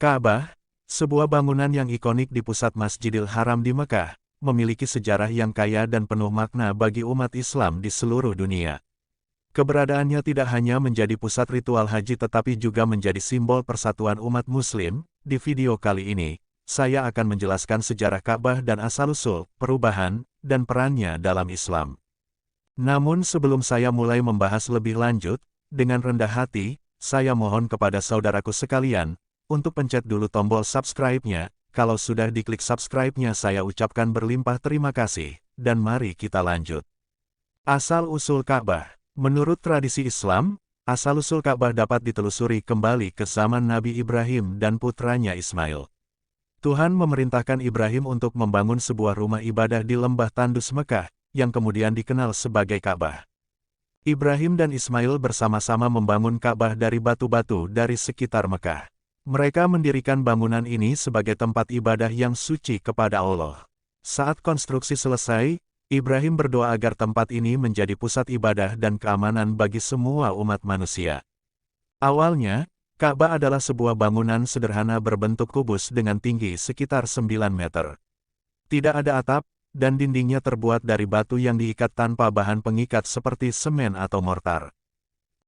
Ka'bah, sebuah bangunan yang ikonik di pusat Masjidil Haram di Mekah, memiliki sejarah yang kaya dan penuh makna bagi umat Islam di seluruh dunia. Keberadaannya tidak hanya menjadi pusat ritual haji tetapi juga menjadi simbol persatuan umat Muslim. Di video kali ini, saya akan menjelaskan sejarah Ka'bah dan asal-usul, perubahan, dan perannya dalam Islam. Namun sebelum saya mulai membahas lebih lanjut, dengan rendah hati, saya mohon kepada saudaraku sekalian, untuk pencet dulu tombol subscribe-nya. Kalau sudah diklik subscribe-nya saya ucapkan berlimpah terima kasih, dan mari kita lanjut. Asal-usul Ka'bah. Menurut tradisi Islam, asal-usul Ka'bah dapat ditelusuri kembali ke zaman Nabi Ibrahim dan putranya Ismail. Tuhan memerintahkan Ibrahim untuk membangun sebuah rumah ibadah di lembah tandus Mekah, yang kemudian dikenal sebagai Ka'bah. Ibrahim dan Ismail bersama-sama membangun Ka'bah dari batu-batu dari sekitar Mekah. Mereka mendirikan bangunan ini sebagai tempat ibadah yang suci kepada Allah. Saat konstruksi selesai, Ibrahim berdoa agar tempat ini menjadi pusat ibadah dan keamanan bagi semua umat manusia. Awalnya, Ka'bah adalah sebuah bangunan sederhana berbentuk kubus dengan tinggi sekitar 9 meter. Tidak ada atap, dan dindingnya terbuat dari batu yang diikat tanpa bahan pengikat seperti semen atau mortar.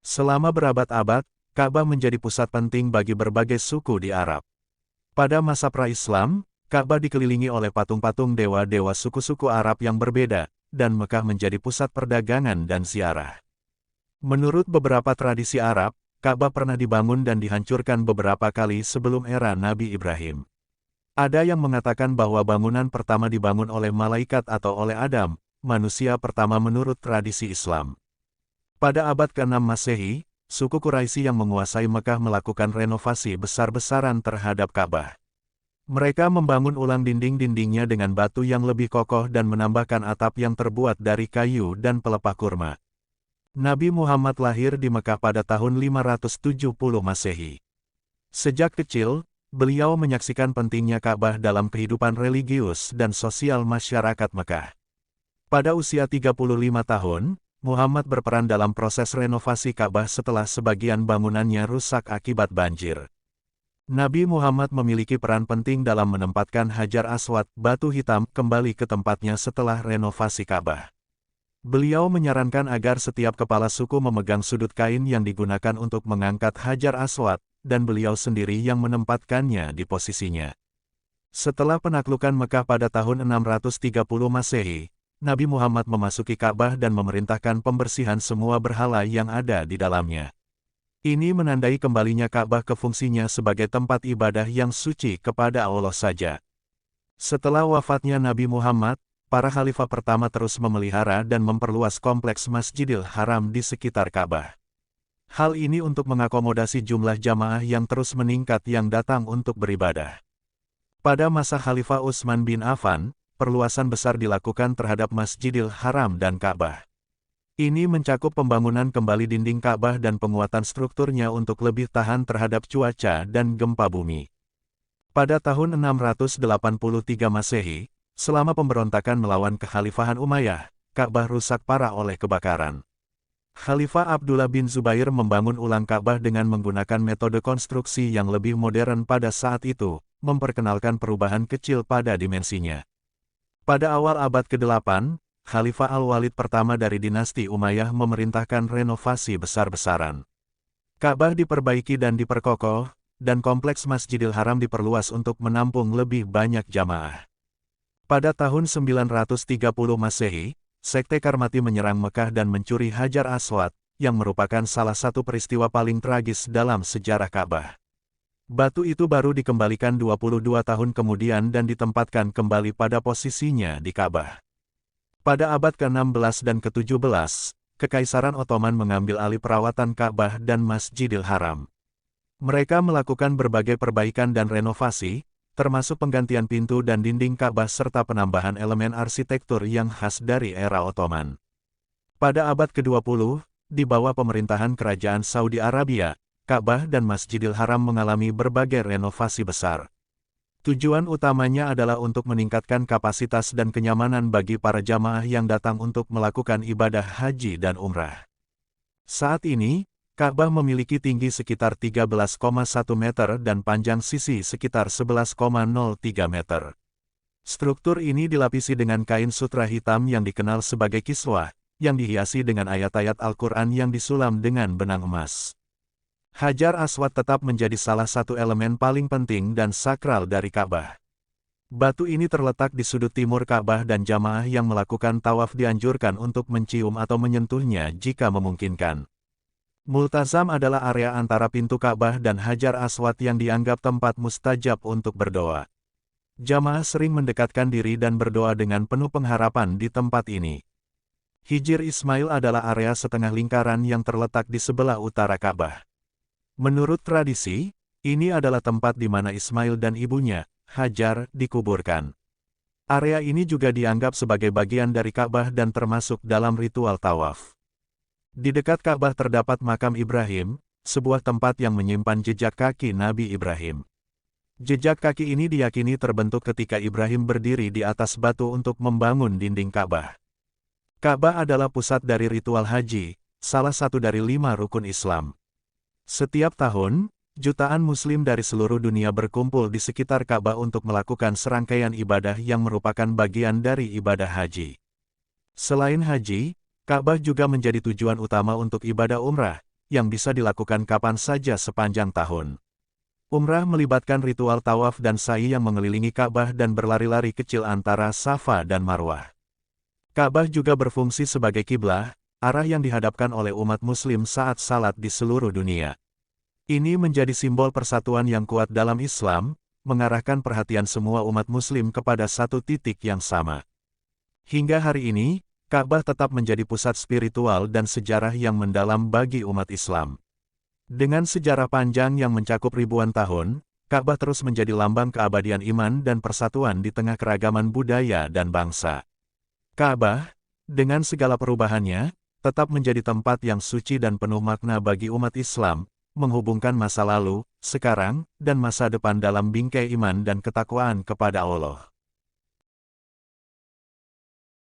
Selama berabad-abad, Ka'bah menjadi pusat penting bagi berbagai suku di Arab. Pada masa pra-Islam, Ka'bah dikelilingi oleh patung-patung dewa-dewa suku-suku Arab yang berbeda, dan Mekah menjadi pusat perdagangan dan ziarah. Menurut beberapa tradisi Arab, Ka'bah pernah dibangun dan dihancurkan beberapa kali sebelum era Nabi Ibrahim. Ada yang mengatakan bahwa bangunan pertama dibangun oleh malaikat atau oleh Adam, manusia pertama menurut tradisi Islam. Pada abad ke-6 Masehi, suku Quraisy yang menguasai Mekah melakukan renovasi besar-besaran terhadap Ka'bah. Mereka membangun ulang dinding-dindingnya dengan batu yang lebih kokoh dan menambahkan atap yang terbuat dari kayu dan pelepah kurma. Nabi Muhammad lahir di Mekah pada tahun 570 Masehi. Sejak kecil, beliau menyaksikan pentingnya Ka'bah dalam kehidupan religius dan sosial masyarakat Mekah. Pada usia 35 tahun, Muhammad berperan dalam proses renovasi Ka'bah setelah sebagian bangunannya rusak akibat banjir. Nabi Muhammad memiliki peran penting dalam menempatkan Hajar Aswad, batu hitam, kembali ke tempatnya setelah renovasi Ka'bah. Beliau menyarankan agar setiap kepala suku memegang sudut kain yang digunakan untuk mengangkat Hajar Aswad, dan beliau sendiri yang menempatkannya di posisinya. Setelah penaklukan Mekah pada tahun 630 Masehi, Nabi Muhammad memasuki Ka'bah dan memerintahkan pembersihan semua berhala yang ada di dalamnya. Ini menandai kembalinya Ka'bah ke fungsinya sebagai tempat ibadah yang suci kepada Allah saja. Setelah wafatnya Nabi Muhammad, para khalifah pertama terus memelihara dan memperluas kompleks Masjidil Haram di sekitar Ka'bah. Hal ini untuk mengakomodasi jumlah jamaah yang terus meningkat yang datang untuk beribadah. Pada masa Khalifah Utsman bin Affan, perluasan besar dilakukan terhadap Masjidil Haram dan Ka'bah. Ini mencakup pembangunan kembali dinding Ka'bah dan penguatan strukturnya untuk lebih tahan terhadap cuaca dan gempa bumi. Pada tahun 683 Masehi, selama pemberontakan melawan kekhalifahan Umayyah, Ka'bah rusak parah oleh kebakaran. Khalifah Abdullah bin Zubair membangun ulang Ka'bah dengan menggunakan metode konstruksi yang lebih modern pada saat itu, memperkenalkan perubahan kecil pada dimensinya. Pada awal abad ke-8, Khalifah Al-Walid pertama dari dinasti Umayyah memerintahkan renovasi besar-besaran. Ka'bah diperbaiki dan diperkokoh, dan kompleks Masjidil Haram diperluas untuk menampung lebih banyak jamaah. Pada tahun 930 Masehi, Sekte Karmati menyerang Mekah dan mencuri Hajar Aswad, yang merupakan salah satu peristiwa paling tragis dalam sejarah Ka'bah. Batu itu baru dikembalikan 22 tahun kemudian dan ditempatkan kembali pada posisinya di Ka'bah. Pada abad ke-16 dan ke-17, Kekaisaran Ottoman mengambil alih perawatan Ka'bah dan Masjidil Haram. Mereka melakukan berbagai perbaikan dan renovasi, termasuk penggantian pintu dan dinding Ka'bah serta penambahan elemen arsitektur yang khas dari era Ottoman. Pada abad ke-20, di bawah pemerintahan Kerajaan Saudi Arabia, Ka'bah dan Masjidil Haram mengalami berbagai renovasi besar. Tujuan utamanya adalah untuk meningkatkan kapasitas dan kenyamanan bagi para jamaah yang datang untuk melakukan ibadah haji dan umrah. Saat ini, Ka'bah memiliki tinggi sekitar 13,1 meter dan panjang sisi sekitar 11,03 meter. Struktur ini dilapisi dengan kain sutra hitam yang dikenal sebagai kiswah, yang dihiasi dengan ayat-ayat Al-Quran yang disulam dengan benang emas. Hajar Aswad tetap menjadi salah satu elemen paling penting dan sakral dari Ka'bah. Batu ini terletak di sudut timur Ka'bah dan jamaah yang melakukan tawaf dianjurkan untuk mencium atau menyentuhnya jika memungkinkan. Multazam adalah area antara pintu Ka'bah dan Hajar Aswad yang dianggap tempat mustajab untuk berdoa. Jamaah sering mendekatkan diri dan berdoa dengan penuh pengharapan di tempat ini. Hijr Ismail adalah area setengah lingkaran yang terletak di sebelah utara Ka'bah. Menurut tradisi, ini adalah tempat di mana Ismail dan ibunya, Hajar, dikuburkan. Area ini juga dianggap sebagai bagian dari Ka'bah dan termasuk dalam ritual tawaf. Di dekat Ka'bah terdapat makam Ibrahim, sebuah tempat yang menyimpan jejak kaki Nabi Ibrahim. Jejak kaki ini diyakini terbentuk ketika Ibrahim berdiri di atas batu untuk membangun dinding Ka'bah. Ka'bah adalah pusat dari ritual haji, salah satu dari 5 rukun Islam. Setiap tahun, jutaan Muslim dari seluruh dunia berkumpul di sekitar Ka'bah untuk melakukan serangkaian ibadah yang merupakan bagian dari ibadah haji. Selain haji, Ka'bah juga menjadi tujuan utama untuk ibadah umrah, yang bisa dilakukan kapan saja sepanjang tahun. Umrah melibatkan ritual tawaf dan sa'i yang mengelilingi Ka'bah dan berlari-lari kecil antara Safa dan Marwah. Ka'bah juga berfungsi sebagai kiblah, arah yang dihadapkan oleh umat Muslim saat salat di seluruh dunia. Ini menjadi simbol persatuan yang kuat dalam Islam, mengarahkan perhatian semua umat Muslim kepada satu titik yang sama. Hingga hari ini, Ka'bah tetap menjadi pusat spiritual dan sejarah yang mendalam bagi umat Islam. Dengan sejarah panjang yang mencakup ribuan tahun, Ka'bah terus menjadi lambang keabadian iman dan persatuan di tengah keragaman budaya dan bangsa. Ka'bah, dengan segala perubahannya, tetap menjadi tempat yang suci dan penuh makna bagi umat Islam, menghubungkan masa lalu, sekarang, dan masa depan dalam bingkai iman dan ketakwaan kepada Allah.